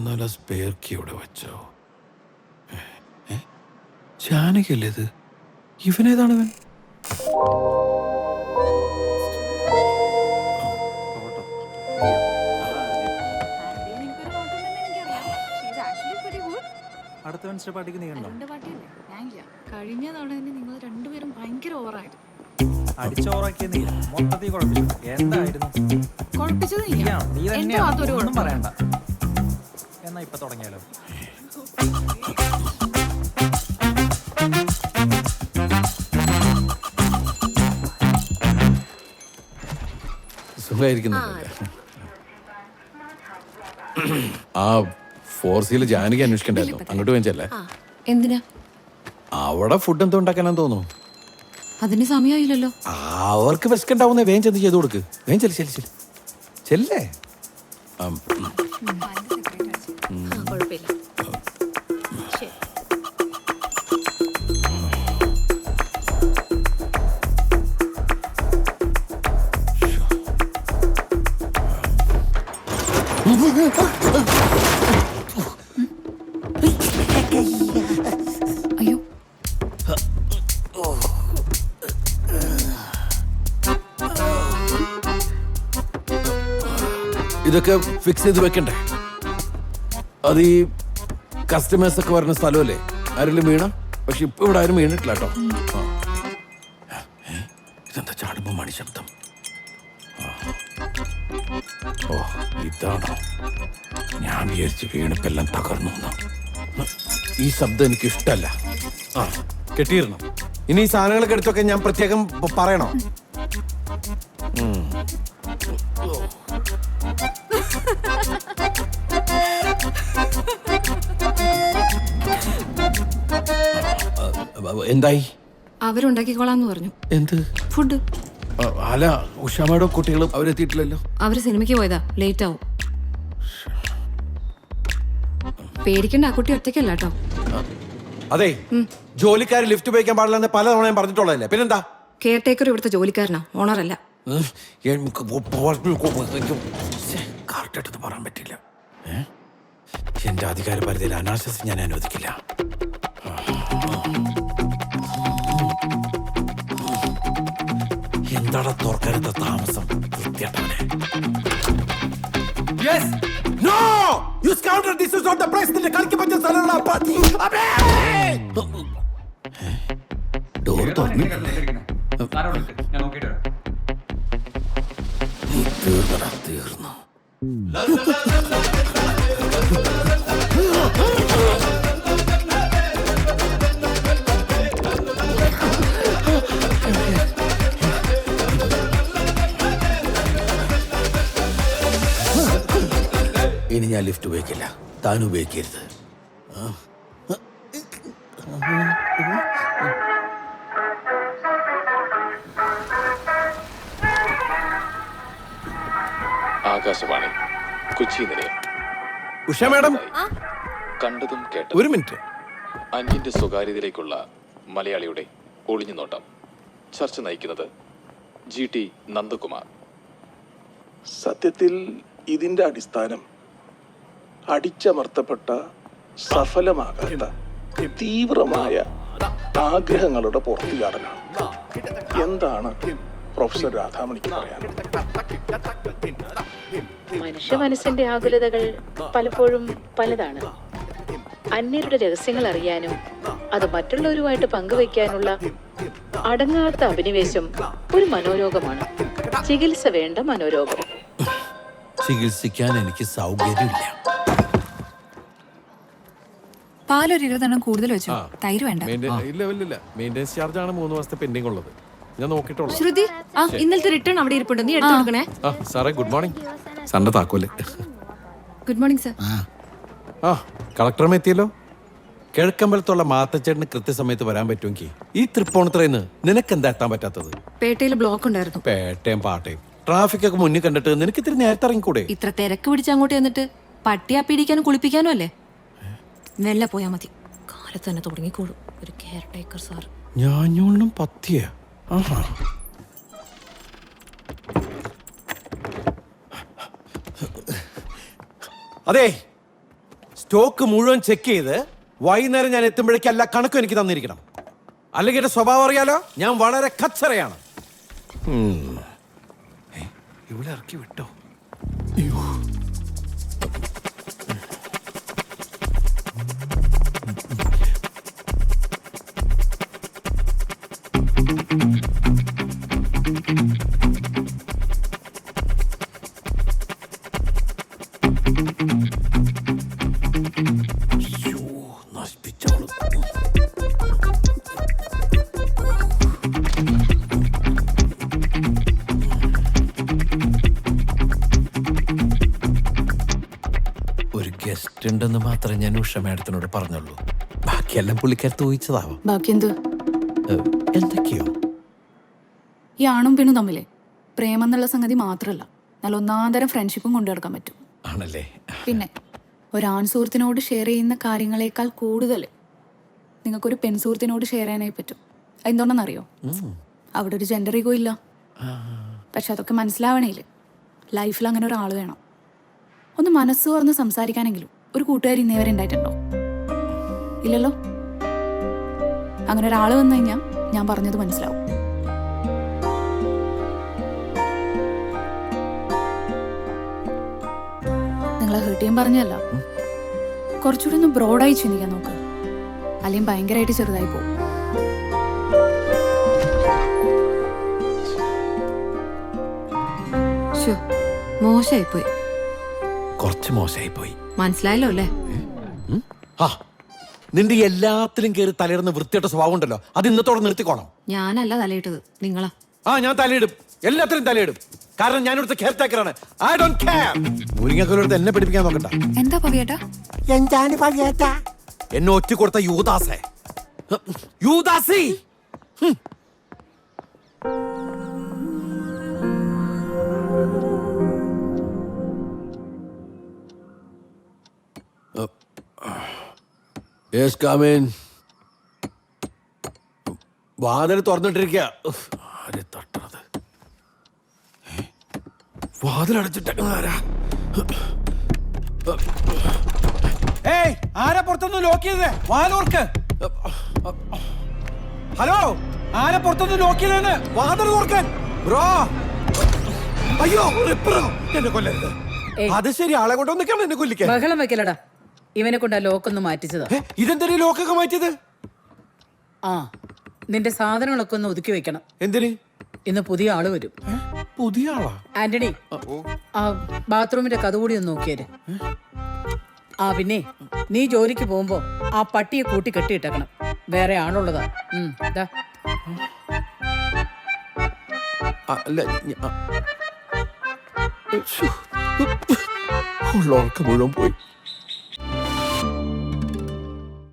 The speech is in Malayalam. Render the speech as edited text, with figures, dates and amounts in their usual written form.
എന്നാലും ആ സ്പെയർ കീ ഇവിടെ വെച്ചോ? ജാനകിയല്ലേ ഇത്? ഇവനേതാണ് ഇവൻ? അടുത്ത വെൻസ്ഡേ പാർട്ടിക്ക് നീ ഉണ്ടോ? കഴിഞ്ഞ തവണ തന്നെ നിങ്ങൾ രണ്ടുപേരും ഭയങ്കര ഓവറായിരുന്നു. അടിച്ചോറാക്കിയ നീ മൊത്തത്തിൽ കുഴപ്പിച്ചു. എന്തായിരുന്നു കുഴപ്പിച്ചത് നീ എന്റെ ഭാഗത്തൊരു ഒന്നും പറയണ്ട. എന്നാ ഇപ്പൊ തുടങ്ങിയാലോ? സുഖമായിരിക്കുന്നില്ല. ആ ഫോർസിയിൽ ജാനകി അന്വേഷിക്കണ്ടായിരുന്നു, അങ്ങോട്ട് വേഞ്ചല്ലേ? എന്തിനാ? അവിടെ ഫുഡ് എന്തോ ഉണ്ടാക്കാനാന്ന് തോന്നുന്നു. അതിന് സമയമായില്ലല്ലോ. അവർക്ക് വിശക്കുണ്ടാവുന്നേ, വേഗം ചെന്ന് ചെയ്ത് കൊടുക്ക്. വേഗം ചെല്ലേ ചെല്ലേ. കുഴപ്പമില്ല. അയ്യോ, ഇതൊക്കെ ഫിക്സ് ചെയ്ത് വെക്കണ്ടേ? അത് ഈ കസ്റ്റമേഴ്സ് ഒക്കെ വരുന്ന സ്ഥലമല്ലേ, ആരെങ്കിലും വീണ? പക്ഷെ ഇപ്പൊ ഇവിടെ ആരും വീണിട്ടില്ല കേട്ടോ. ഇതെന്താ ചാടുമ്പോ മണി ശബ്ദം? ഓ, ഇതാണോ? ഞാൻ വിചാരിച്ച് വീണിപ്പെല്ലാം തകർന്നു. ഈ ശബ്ദം എനിക്ക് ഇഷ്ടല്ല. കെട്ടിയിരുന്നു. ഇനി ഈ സാധനങ്ങളൊക്കെ എടുത്തൊക്കെ ഞാൻ പ്രത്യേകം പറയണോ? എന്തായി? അവരുണ്ടാക്കിക്കോളാന്ന് പറഞ്ഞു. എന്ത് ഫുഡ്? അല്ല, ഉഷാമയുടെ കുട്ടികളും അവരെത്തിയിട്ടില്ലല്ലോ. അവര് സിനിമയ്ക്ക് പോയതാ, ലേറ്റ് ആവും. പേടിക്കണ്ട, ആ കുട്ടി ഒറ്റയ്ക്കല്ല കേട്ടോ. അതെ, ജോലിക്കാർ ലിഫ്റ്റ് ഉപയോഗിക്കാൻ പാടില്ലെന്ന് പല തവണ ഞാൻ പറഞ്ഞിട്ടുള്ളതല്ലേ. പിന്നെന്താ? കെയർ ടേക്കർ ഇവിടുത്തെ ജോലിക്കാരനാ, ഓണറല്ല. കറക്റ്റായിട്ടൊന്നും പറയാൻ പറ്റില്ല. എന്റെ അധികാര പരിധിയിൽ അനാശാസ്യം ഞാൻ അനുവദിക്കില്ല. എന്താണ് തുറക്കാനത്ത താമസം? വൃത്തിയായിട്ടവനെ. No! You scoundrel! This is not the place. നിന്നെ കളിക്കാൻ പറ്റിയ സ്ഥലമുള്ള പാർട്ടി. ഡോർ തുറന്നു. തീർന്നു. ഇനി ഞാൻ ലിഫ്റ്റ് ഉപയോഗിക്കില്ല, താൻ ഉപയോഗിക്കരുത്. ആകാശവാണി കൊച്ചി നിലയം. ഉഷ മാഡം, കണ്ടതും കേട്ടതും. ഒരു മിനിറ്റ്. അന്യന്റെ സ്വകാര്യതയിലേക്കുള്ള മലയാളിയുടെ ഒളിഞ്ഞു നോട്ടം. ചർച്ച നയിക്കുന്നത് GT നന്ദകുമാർ. സത്യത്തിൽ ഇതിന്റെ അടിസ്ഥാനം അടിച്ചമർത്തപ്പെട്ട സഫലമാകാത്ത തീവ്രമായ ആഗ്രഹങ്ങളുടെ പുറത്തുചാടനാണ്. എന്താണ് പ്രൊഫസർ രാധാമണിക്ക് പറയാൻ? മനുഷ്യ മനസ്സിന്റെ ആകുലതകൾ പലപ്പോഴും പലതാണ്. അന്യരുടെ രഹസ്യങ്ങൾ അറിയാനും അത് മറ്റുള്ളവരുമായിട്ട് പങ്കുവയ്ക്കാനുള്ള അടങ്ങാത്ത അഭിനിവേശം ഒരു മനോരോഗമാണ്. ചികിത്സ വേണ്ട മനോരോഗം. ചികിത്സിക്കാൻ എനിക്ക് സൗകര്യമില്ല. പാലൊരു 20 കൂടുതൽ വെച്ചു. തൈര് വേണ്ട. ഇല്ല, മെയിൻ്റെനൻസ് ചാർജ് ആണ് 3 മാസത്തെ പെൻഡിങ് ഉള്ളത്. ഞാൻ നോക്കിയിട്ടുള്ളൂ. ശ്രുതി, ഇന്നലത്തെ റിട്ടേൺ അവിടെ ഇരിപ്പുണ്ട്, നീ എടുത്തു കൊടുക്കണേ. സാറേ, ഗുഡ് മോർണിംഗ്. സാറിന്റെ താക്കോല്. Good morning sir. കളക്ടറും എത്തിയല്ലോ. കിഴക്കമ്പലത്തുള്ള മാത്തച്ചേട്ടന് കൃത്യസമയത്ത് വരാൻ പറ്റുമെങ്കിൽ ഈ തൃപ്പൂണിത്തുറയിന്ന് നിനക്കെന്താ എത്താൻ പറ്റാത്തത്? പേട്ടയിൽ ബ്ലോക്ക് ഉണ്ടായിരുന്നു. പേട്ടയും പാട്ടയും ട്രാഫിക് ഒക്കെ മുന്നിൽ കണ്ടിട്ട് നിനക്ക് ഇത്തിരി നേരത്തെ ഇറങ്ങിക്കൂടെ? ഇത്ര തിരക്ക് പിടിച്ച് അങ്ങോട്ട് ചെന്നിട്ട് പട്ടിയാ പിടിക്കാനും കുളിപ്പിക്കാനും അല്ലേ? വെല്ല പോയാ മതി, കാലത്ത് തന്നെ തുടങ്ങിക്കോളൂ. ഒരു കെയർ ടേക്കർ സാർ. ഞാഞ്ഞൂളിനും പത്തിയ. അതെ, സ്റ്റോക്ക് മുഴുവൻ ചെക്ക് ചെയ്ത് വൈകുന്നേരം ഞാൻ എത്തുമ്പോഴേക്കും എല്ലാ കണക്കും എനിക്ക് തന്നിരിക്കണം. അല്ലെങ്കിൽ എന്റെ സ്വഭാവം അറിയാലോ, ഞാൻ വളരെ കച്ചറയാണ്. ഇവിടെ ഇറക്കി വിട്ടോ? അയ്യോ, നശിപ്പിച്ചോളൂ. ഒരു ഗസ്റ്റ് ഉണ്ടെന്ന് മാത്രമേ ഞാൻ ഉഷ മാഡത്തിനോട് പറഞ്ഞുള്ളൂ. ബാക്കിയെല്ലാം പുള്ളിക്കാരത്ത് ഊഹിച്ചതാവാം. ബാക്കി എന്ത്? എന്തൊക്കെയോ ഈ ആണും പെണ്ണും തമ്മിലെ പ്രേമം എന്നുള്ള സംഗതി മാത്രമല്ല, നല്ല ഒന്നാന്തരം ഫ്രണ്ട്ഷിപ്പും കൊണ്ടു നടക്കാൻ പറ്റും. ആണല്ലേ? പിന്നെ ഒരാൺ സുഹൃത്തിനോട് ഷെയർ ചെയ്യുന്ന കാര്യങ്ങളെക്കാൾ കൂടുതൽ നിങ്ങൾക്കൊരു പെൺ സുഹൃത്തിനോട് ഷെയർ ചെയ്യാനായി പറ്റും. എന്തുകൊണ്ടെന്നറിയോ? അവിടെ ഒരു ജെൻഡർ ഈഗോ ഇല്ല. പക്ഷെ അതൊക്കെ മനസ്സിലാവണേല് ലൈഫിൽ അങ്ങനെ ഒരാൾ വേണം. ഒന്ന് മനസ്സ് തുറന്ന് സംസാരിക്കാനെങ്കിലും ഒരു കൂട്ടുകാരി ഇന്നേ വരെ ഉണ്ടായിട്ടുണ്ടോ? ഇല്ലല്ലോ. അങ്ങനെ ഒരാൾ വന്നു കഴിഞ്ഞാൽ ഞാൻ പറഞ്ഞത് മനസ്സിലാവും. നിങ്ങളെ ഹേർട്ട് ചെയ്യാൻ പറഞ്ഞല്ല, കുറച്ചുകൂടി ഒന്ന് ബ്രോഡായി ചിന്തിക്കാൻ നോക്ക്. അല്ലെങ്കിൽ ഭയങ്കരമായിട്ട് ചെറുതായി പോകും. മോശമായിപ്പോയി. കുറച്ച് മോശമായി പോയി. മനസ്സിലായല്ലോ അല്ലേ? ആ, നിന്റെ എല്ലാത്തിലും കയറി തലയിടുന്ന വൃത്തിയുടെ സ്വഭാവം ഉണ്ടല്ലോ, അത് ഇന്നത്തോടെ നിർത്തിക്കോണം. ഞാനല്ല തലയിട്ടത്, നിങ്ങളാ. ആ, ഞാൻ തലയിടും, എല്ലാത്തിലും തലയിടും. കാരണം ഞാൻ ഇവിടുത്തെ കെയർ ടേക്കറാണ്. I don't care. മുരിങ്ങക്കോലോട് എന്നെ പഠിപ്പിക്കാൻ നോക്കണ്ട. എന്താ പവിയേട്ടാ? എന്താണ് പവിയേട്ടാ? എന്നെ ഒറ്റ കൊടുത്ത യൂദാസേ, യൂദാസി. Yes, come in. വാതിൽ തുറന്നിട്ടിരിക്കുക. ആരെ തട്ടണത്? വാതിലടച്ചിട്ടാരാ? ഏയ്, ആരാ പുറത്തൊന്ന് ലോക്ക് ചെയ്തേ? വാലോർക്ക്. ഹലോ, ആരാ പുറത്തൊന്ന് ലോക്ക് ചെയ്തേന്ന്? വാതിൽ തുറക്കാൻ ബ്രോ. അയ്യോ, റിപ്പറോ, എന്നെ കൊല്ലരുത്. അത് ശരി, ആളെ കൊണ്ടൊന്നിക്കാണ് എന്നെ കൊല്ലിക്കാൻ. ബഹളം വെക്കലടാ. ഇവനെ കൊണ്ട് ആ ലോക്കൊന്ന് മാറ്റിച്ചതാ. ഇതെന്താ ലോക്കൊക്കെ മാറ്റിയത്? ആ, നിന്റെ സാധനങ്ങളൊക്കെ ഒന്ന് ഒതുക്കി വെക്കണം. എന്തിന്? ഇന്ന് പുതിയ ആള് വരും. പുതിയ ആളാ? ആന്റണി, ആ ബാത്റൂമിന്റെ കഥ കൂടി ഒന്ന് നോക്കിയാല്. ആ പിന്നെ നീ ജോലിക്ക് പോകുമ്പോ ആ പട്ടിയെ കൂട്ടി കെട്ടിയിട്ടേക്കണം. വേറെ ആളുള്ളതാ. ദാ. അല്ല, ഉള്ളോർക്ക് മുഴുവൻ പോയി.